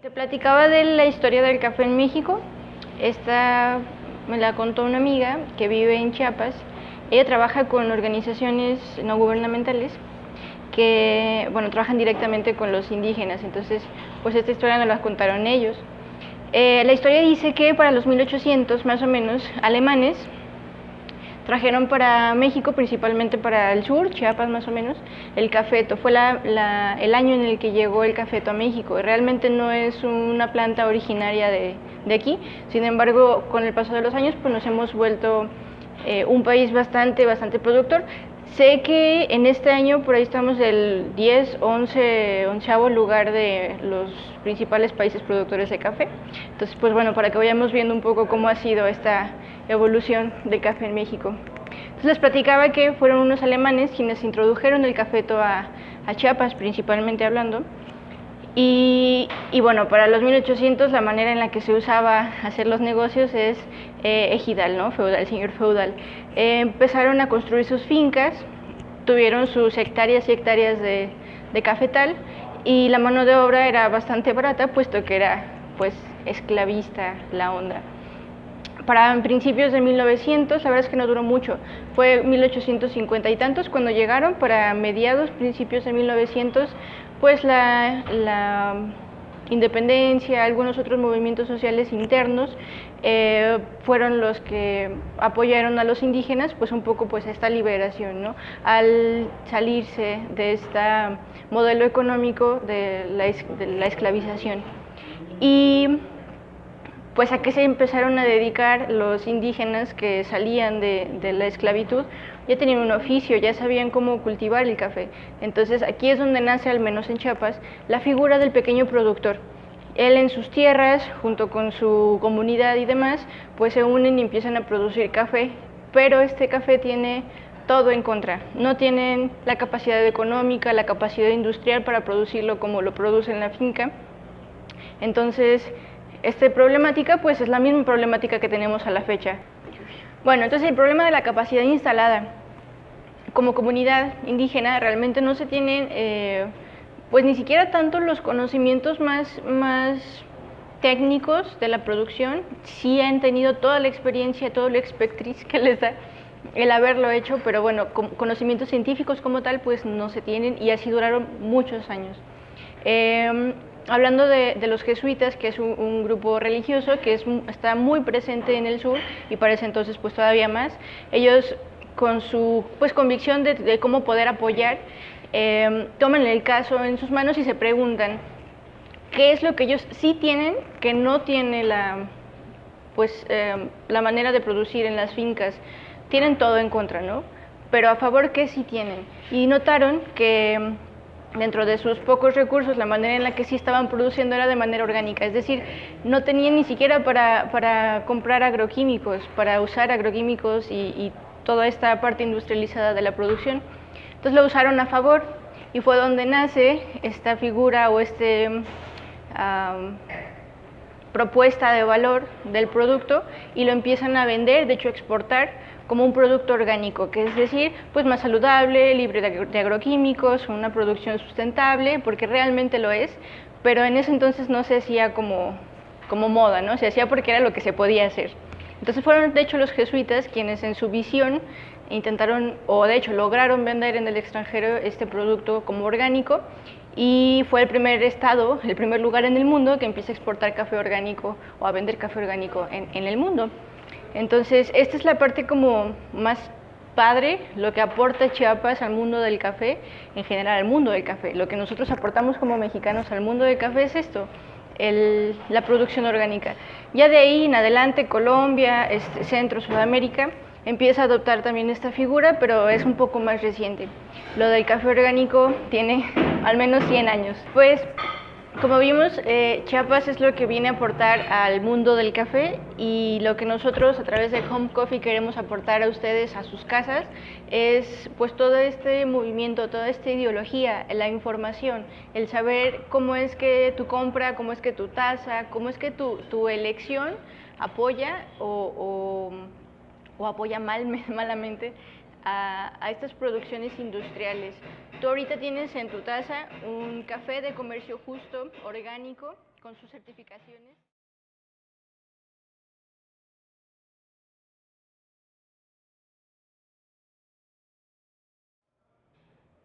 Te platicaba de la historia del café en México. Esta me la contó una amiga que vive en Chiapas. Ella trabaja con organizaciones no gubernamentales que, bueno, trabajan directamente con los indígenas. Entonces, pues esta historia nos la contaron ellos. La historia dice que para los 1800, más o menos, alemanes trajeron para México, principalmente para el sur, Chiapas más o menos, el cafeto. Fue el año en el que llegó el cafeto a México. Realmente no es una planta originaria de aquí, sin embargo, con el paso de los años pues nos hemos vuelto un país bastante productor. Sé que en este año por ahí estamos del 10, 11, 11º lugar de los principales países productores de café. Entonces, pues bueno, para que vayamos viendo un poco cómo ha sido esta evolución del café en México. Entonces les platicaba que fueron unos alemanes quienes introdujeron el cafeto a Chiapas, principalmente hablando. Y bueno, para los 1800 la manera en la que se usaba hacer los negocios es ejidal, ¿no? Feudal, señor feudal. Empezaron a construir sus fincas, tuvieron sus hectáreas y hectáreas de cafetal, y la mano de obra era bastante barata, puesto que era pues esclavista la onda. Para principios de 1900, la verdad es que no duró mucho, fue 1850 y tantos cuando llegaron. Para mediados, principios de 1900, pues la independencia, algunos otros movimientos sociales internos fueron los que apoyaron a los indígenas, pues un poco pues esta liberación, ¿no? Al salirse de este modelo económico de la esclavización. Y pues a qué se empezaron a dedicar los indígenas que salían de la esclavitud. Ya tenían un oficio, ya sabían cómo cultivar el café. Entonces aquí es donde nace, al menos en Chiapas, la figura del pequeño productor. Él en sus tierras, junto con su comunidad y demás, pues se unen y empiezan a producir café, pero este café tiene todo en contra. No tienen la capacidad económica, la capacidad industrial para producirlo como lo produce en la finca. Entonces, esta problemática pues es la misma problemática que tenemos a la fecha. Bueno, entonces el problema de la capacidad instalada. Como comunidad indígena realmente no se tienen pues ni siquiera tanto los conocimientos más técnicos de la producción. Sí han tenido toda la experiencia, todo lo expertise que les da el haberlo hecho, pero bueno, conocimientos científicos como tal pues no se tienen, y así duraron muchos años. Hablando de los jesuitas, que es un grupo religioso que está muy presente en el sur, y para ese entonces pues todavía más, ellos con su pues convicción de cómo poder apoyar, toman el caso en sus manos y se preguntan qué es lo que ellos sí tienen que no tiene la manera de producir en las fincas. Tienen todo en contra, ¿no? Pero a favor, ¿qué sí tienen? Y notaron que dentro de sus pocos recursos, la manera en la que sí estaban produciendo era de manera orgánica, es decir, no tenían ni siquiera para comprar agroquímicos, para usar agroquímicos y toda esta parte industrializada de la producción. Entonces lo usaron a favor, y fue donde nace esta figura o propuesta de valor del producto, y lo empiezan a vender, de hecho exportar, como un producto orgánico, que es decir, pues más saludable, libre de agroquímicos, una producción sustentable, porque realmente lo es, pero en ese entonces no se hacía como moda, ¿no? Se hacía porque era lo que se podía hacer. Entonces fueron de hecho los jesuitas quienes en su visión intentaron, o de hecho lograron vender en el extranjero este producto como orgánico, y fue el primer estado, el primer lugar en el mundo que empieza a exportar café orgánico o a vender café orgánico en el mundo. Entonces, esta es la parte como más padre, lo que aporta Chiapas al mundo del café, en general al mundo del café. Lo que nosotros aportamos como mexicanos al mundo del café es esto, la producción orgánica. Ya de ahí en adelante, Colombia, Centro, Sudamérica, empieza a adoptar también esta figura, pero es un poco más reciente. Lo del café orgánico tiene al menos 100 años. Pues, como vimos, Chiapas es lo que viene a aportar al mundo del café, y lo que nosotros a través de Home Coffee queremos aportar a ustedes, a sus casas, es pues todo este movimiento, toda esta ideología, la información, el saber cómo es que tu compra, cómo es que tu taza, cómo es que tu elección apoya o apoya malamente a estas producciones industriales. Tú ahorita tienes en tu taza un café de comercio justo, orgánico, con sus certificaciones.